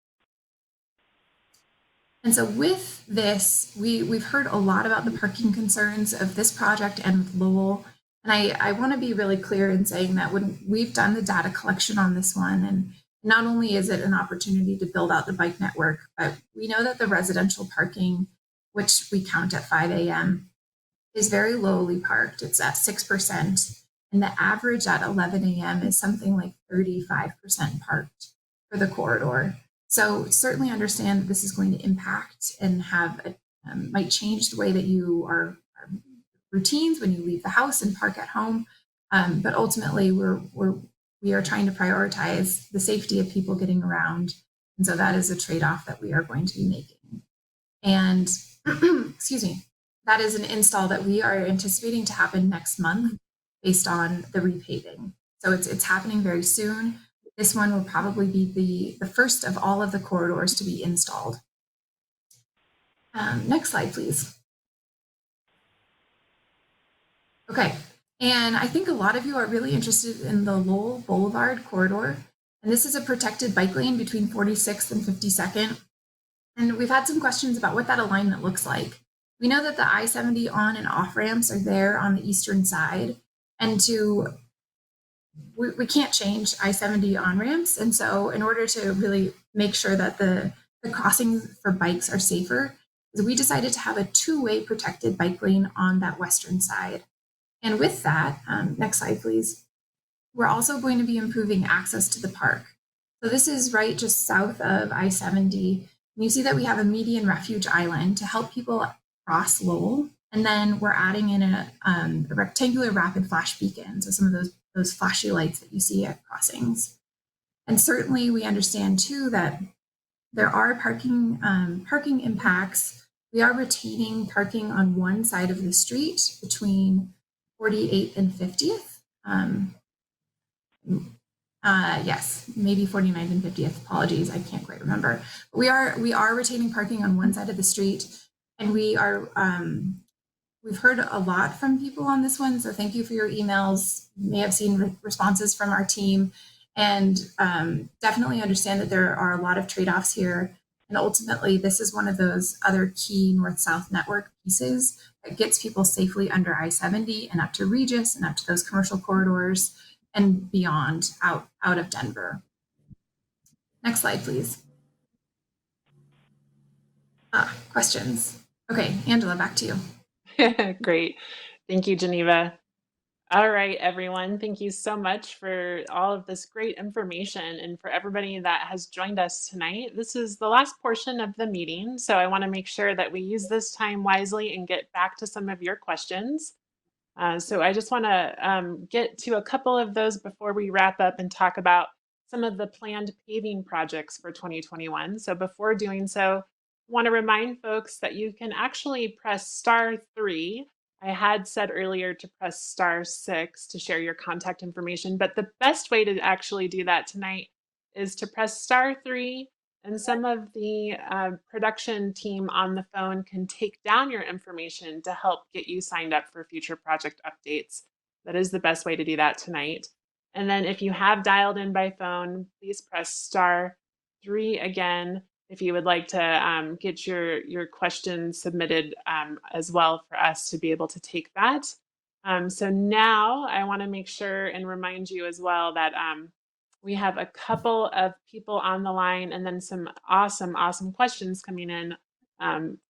And so with this, we've heard a lot about the parking concerns of this project and with Lowell. And I want to be really clear in saying that when we've done the data collection on this one, and not only is it an opportunity to build out the bike network, but we know that the residential parking, which we count at 5 a.m., is very lowly parked. It's at 6%. And the average at 11 a.m. is something like 35% parked for the corridor. So certainly understand that this is going to impact and have might change the way that you are routines when you leave the house and park at home. But ultimately, we are trying to prioritize the safety of people getting around. And so that is a trade-off that we are going to be making. And excuse me, that is an install that we are anticipating to happen next month based on the repaving. So it's happening very soon. This one will probably be the first of all of the corridors to be installed. Next slide, please. Okay, and I think a lot of you are really interested in the Lowell Boulevard corridor. And this is a protected bike lane between 46th and 52nd. And we've had some questions about what that alignment looks like. We know that the I-70 on and off ramps are there on the eastern side. And we can't change I-70 on ramps. And so in order to really make sure that the crossings for bikes are safer, we decided to have a two-way protected bike lane on that western side. And with that, next slide, please. We're also going to be improving access to the park. So this is right just south of I-70. And you see that we have a median refuge island to help people cross Lowell. And then we're adding in a rectangular rapid flash beacon. So some of those flashy lights that you see at crossings. And certainly we understand too that there are parking impacts. We are retaining parking on one side of the street between 48th and 50th. Yes, maybe 49th and 50th. Apologies, I can't quite remember. But we are retaining parking on one side of the street, and we are we've heard a lot from people on this one. So thank you for your emails. You may have seen responses from our team, and definitely understand that there are a lot of trade-offs here. And ultimately, this is one of those other key north-south network pieces that gets people safely under I-70 and up to Regis and up to those commercial corridors and beyond out of Denver. Next slide, please. Questions? Okay, Angela, back to you. Great. Thank you, Geneva. All right, everyone. Thank you so much for all of this great information and for everybody that has joined us tonight. This is the last portion of the meeting, so I want to make sure that we use this time wisely and get back to some of your questions. So I just want to get to a couple of those before we wrap up and talk about some of the planned paving projects for 2021. So before doing so, I want to remind folks that you can actually press *3. I had said earlier to press *6 to share your contact information, but the best way to actually do that tonight is to press *3, and some of the production team on the phone can take down your information to help get you signed up for future project updates. That is the best way to do that tonight. And then if you have dialed in by phone, please press *3 again if you would like to get your question submitted as well for us to be able to take that. So now I want to make sure and remind you as well that we have a couple of people on the line and then some awesome questions coming in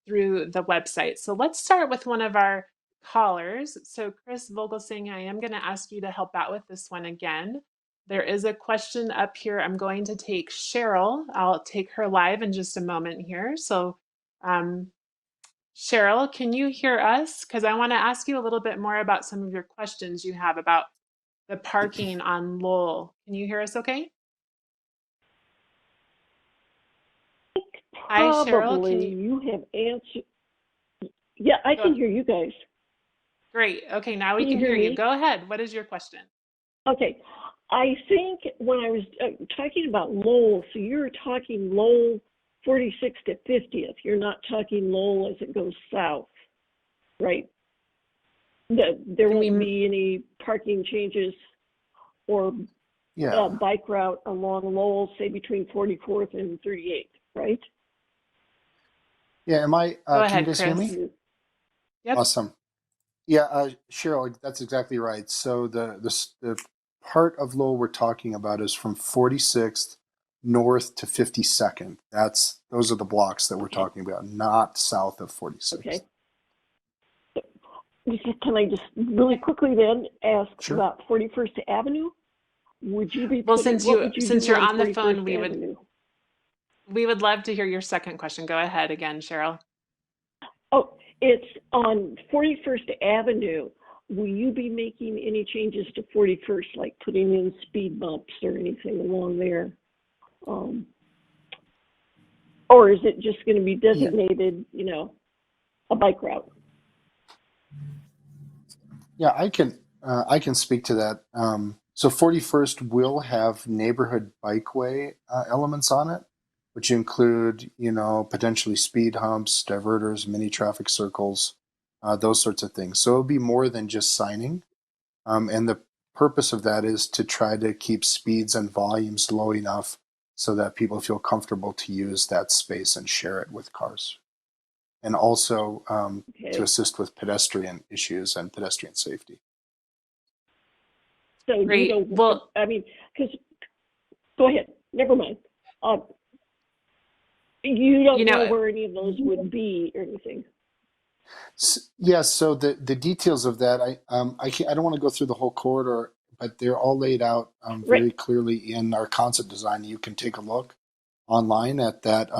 through the website. So let's start with one of our callers. So Chris Vogelsing, I am going to ask you to help out with this one again. There is a question up here. I'm going to take Cheryl. I'll take her live in just a moment here. So Cheryl, can you hear us? Because I want to ask you a little bit more about some of your questions you have about the parking on Lowell. Can you hear us okay? Hi, Cheryl. Probably you have answered. Yeah, I can hear you guys. Great. Okay, now we can hear you. Go ahead. What is your question? Okay. I think when I was talking about Lowell, so you're talking Lowell 46th to 50th. You're not talking Lowell as it goes south, right? There won't be any parking changes or bike route along Lowell, say between 44th and 38th, right? Yeah, am I, Go can ahead, you guys hear Chris. me? Yep. Awesome. Yeah, Cheryl, that's exactly right. So the part of Lowell we're talking about is from 46th north to 52nd. Those are the blocks that we're talking about, not south of 46th. Okay. Can I just really quickly then ask about 41st Avenue? Would you be since you're on the phone, we would love to hear your second question. Go ahead again, Cheryl. It's on 41st Avenue. Will you be making any changes to 41st, like putting in speed bumps or anything along there? Or is it just going to be designated, you know, a bike route? Yeah, I can speak to that. So 41st will have neighborhood bikeway elements on it, which include, you know, potentially speed humps, diverters, mini traffic circles, those sorts of things. So it'll be more than just signing. And the purpose of that is to try to keep speeds and volumes low enough so that people feel comfortable to use that space and share it with cars. And also to assist with pedestrian issues and pedestrian safety. So Great. you know, Well, I mean, because go ahead. Never mind. You don't know where any of those would be or anything. Yeah. So the details of that, I don't want to go through the whole corridor, but they're all laid out very clearly in our concept design. You can take a look online at that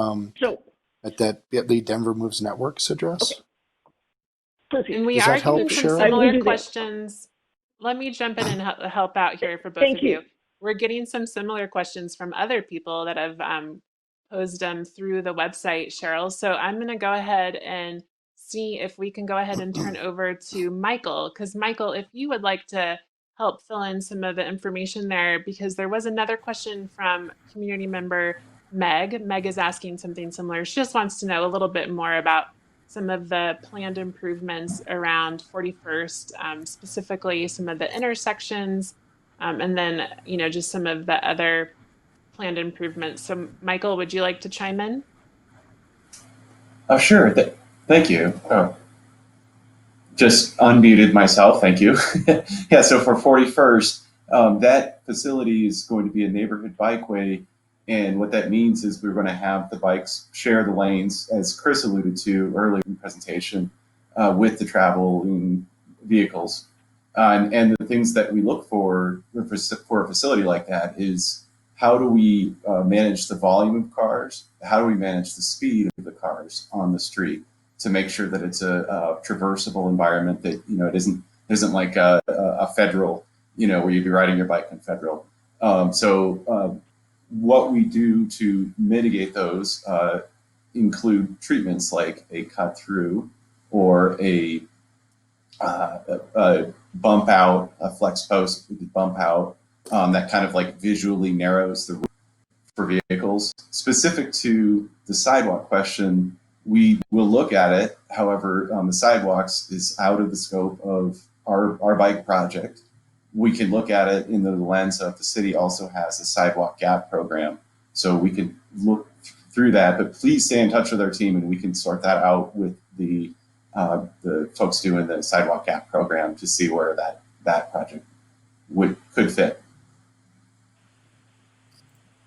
at that bit.ly Denver Moves Networks address. Okay. Perfect. And we Does are that help, getting some Cheryl? similar questions. Let me jump in and help out here for both of you. We're getting some similar questions from other people that have posed them through the website, Cheryl. So I'm going to go ahead and see if we can go ahead and turn over to Michael, because Michael, if you would like to help fill in some of the information there, because there was another question from community member Meg. Meg is asking something similar. She just wants to know a little bit more about some of the planned improvements around 41st, specifically some of the intersections, and then, you know, just some of the other planned improvements. So Michael, would you like to chime in? Sure. Thank you. Just unmuted myself. Thank you. Yeah, so for 41st, that facility is going to be a neighborhood bikeway. And what that means is we're going to have the bikes share the lanes, as Chris alluded to earlier in the presentation, with the traveling vehicles. And the things that we look for a facility like that is, how do we manage the volume of cars? How do we manage the speed of the cars on the street to make sure that it's a traversable environment, that, you know, it isn't like a federal, you know, where you'd be riding your bike in federal. What we do to mitigate those include treatments like a cut through or a bump out, a flex post bump out that kind of like visually narrows the route for vehicles. Specific to the sidewalk question, we will look at it. However, the sidewalks is out of the scope of our bike project. We can look at it in the lens of the city also has a sidewalk gap program. So we could look through that, but please stay in touch with our team and we can sort that out with the folks doing the sidewalk gap program to see where that project could fit.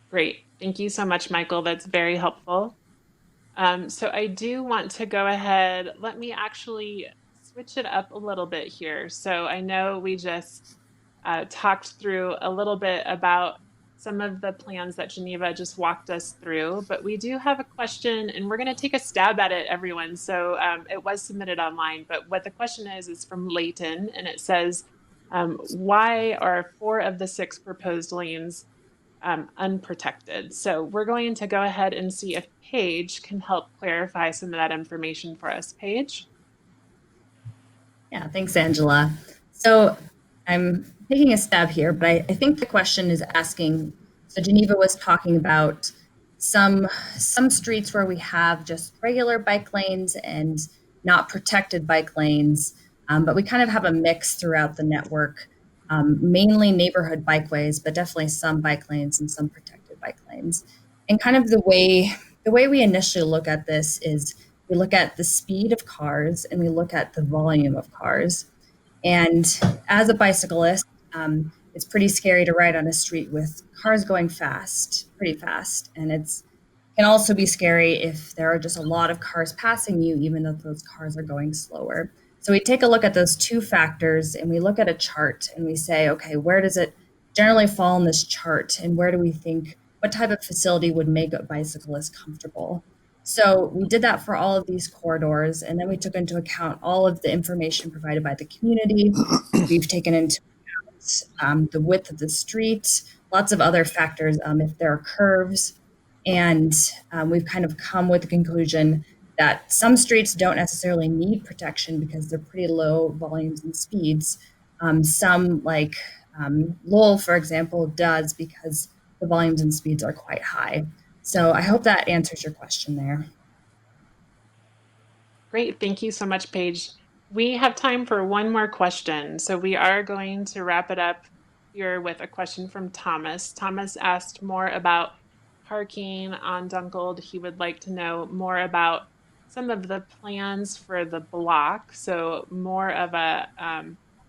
Great. Thank you so much, Michael. That's very helpful. So I do want to go ahead. Let me actually switch it up a little bit here. So I know we just talked through a little bit about some of the plans that Geneva just walked us through, but we do have a question and we're going to take a stab at it, everyone. So it was submitted online, but what the question is from Leighton, and it says, why are 4 of the 6 proposed lanes unprotected? So we're going to go ahead and see if Paige can help clarify some of that information for us. Paige? Yeah, thanks, Angela. So I'm taking a stab here, but I think the question is asking, so Geneva was talking about some streets where we have just regular bike lanes and not protected bike lanes, but we kind of have a mix throughout the network, mainly neighborhood bikeways, but definitely some bike lanes and some protected bike lanes. And kind of the way we initially look at this is we look at the speed of cars and we look at the volume of cars. And as a bicyclist, it's pretty scary to ride on a street with cars going fast, pretty fast. And it can also be scary if there are just a lot of cars passing you, even though those cars are going slower. So we take a look at those 2 factors and we look at a chart and we say, okay, where does it generally fall in this chart? And where do we think, what type of facility would make a bicyclist comfortable? So we did that for all of these corridors, and then we took into account all of the information provided by the community. We've taken into account the width of the street, lots of other factors, if there are curves, and we've kind of come with the conclusion that some streets don't necessarily need protection because they're pretty low volumes and speeds. Some, like Lowell, for example, does because the volumes and speeds are quite high. So I hope that answers your question there. Great, thank you so much, Paige. We have time for one more question. So we are going to wrap it up here with a question from Thomas. Thomas asked more about parking on Dunkeled. He would like to know more about some of the plans for the block. So more of a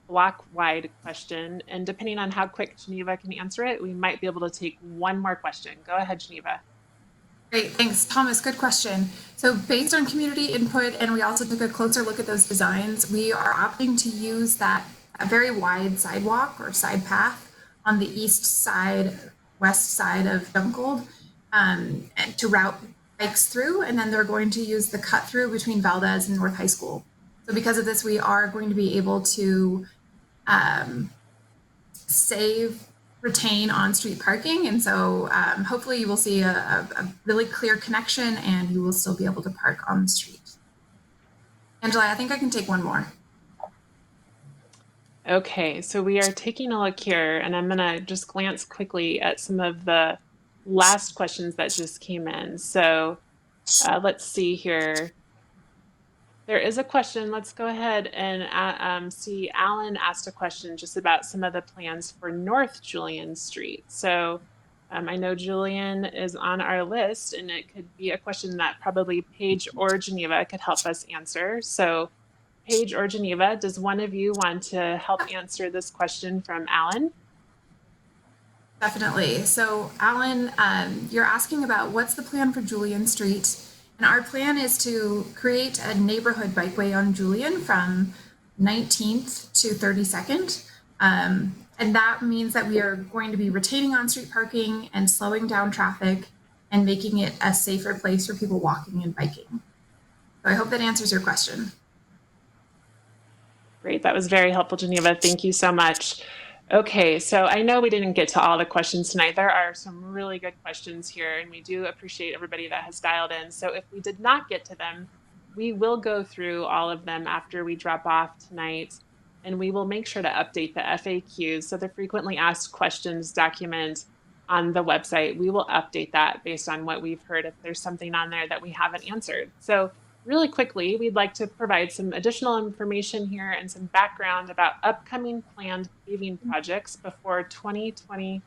block-wide question. And depending on how quick Geneva can answer it, we might be able to take one more question. Go ahead, Geneva. Great, thanks, Thomas. Good question. So based on community input, and we also took a closer look at those designs, we are opting to use that very wide sidewalk or side path on the east side, west side of Dunkeled and to route bikes through, and then they're going to use the cut through between Valdez and North High School. So because of this, we are going to be able to retain on-street parking. And so hopefully you will see a really clear connection and you will still be able to park on the street. Angela, I think I can take one more. Okay, so we are taking a look here, and I'm gonna just glance quickly at some of the last questions that just came in. So let's see here. There is a question. Let's go ahead and see. Alan asked a question just about some of the plans for North Julian Street. So I know Julian is on our list, and it could be a question that probably Paige or Geneva could help us answer. So Paige or Geneva, does one of you want to help answer this question from Alan? Definitely. So Alan, you're asking about what's the plan for Julian Street? And our plan is to create a neighborhood bikeway on Julian from 19th to 32nd. And that means that we are going to be retaining on-street parking and slowing down traffic and making it a safer place for people walking and biking. So I hope that answers your question. Great, that was very helpful, Geneva. Thank you so much. Okay, so I know we didn't get to all the questions tonight. There are some really good questions here, and we do appreciate everybody that has dialed in. So if we did not get to them, we will go through all of them after we drop off tonight, and we will make sure to update the FAQs. So the frequently asked questions document on the website, we will update that based on what we've heard if there's something on there that we haven't answered. So really quickly, we'd like to provide some additional information here and some background about upcoming planned paving projects before 2020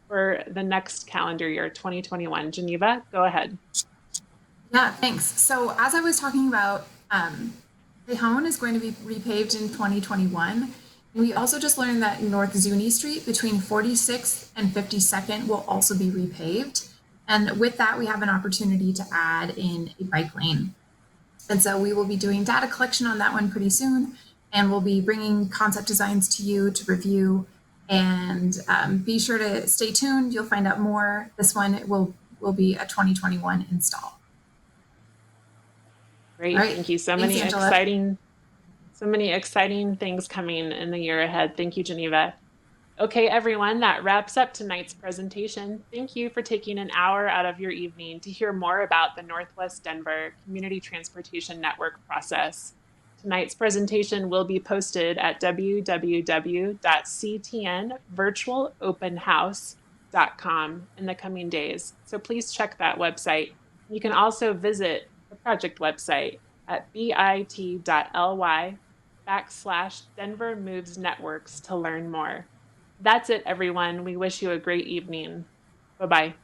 for the next calendar year, 2021. Geneva, go ahead. Yeah, thanks. So as I was talking about, TEJON is going to be repaved in 2021. We also just learned that North Zuni Street between 46th and 52nd will also be repaved. And with that, we have an opportunity to add in a bike lane. And so we will be doing data collection on that one pretty soon, and we'll be bringing concept designs to you to review. And be sure to stay tuned. You'll find out more. This one will be a 2021 install. Great, right. Thank you. So many exciting things coming in the year ahead. Thank you, Geneva. Okay, everyone, that wraps up tonight's presentation. Thank you for taking an hour out of your evening to hear more about the Northwest Denver Community Transportation Network process. Tonight's presentation will be posted at www.ctnvirtualopenhouse.com in the coming days. So please check that website. You can also visit the project website at bit.ly/Denver Moves Networks to learn more. That's it, everyone. We wish you a great evening. Bye-bye.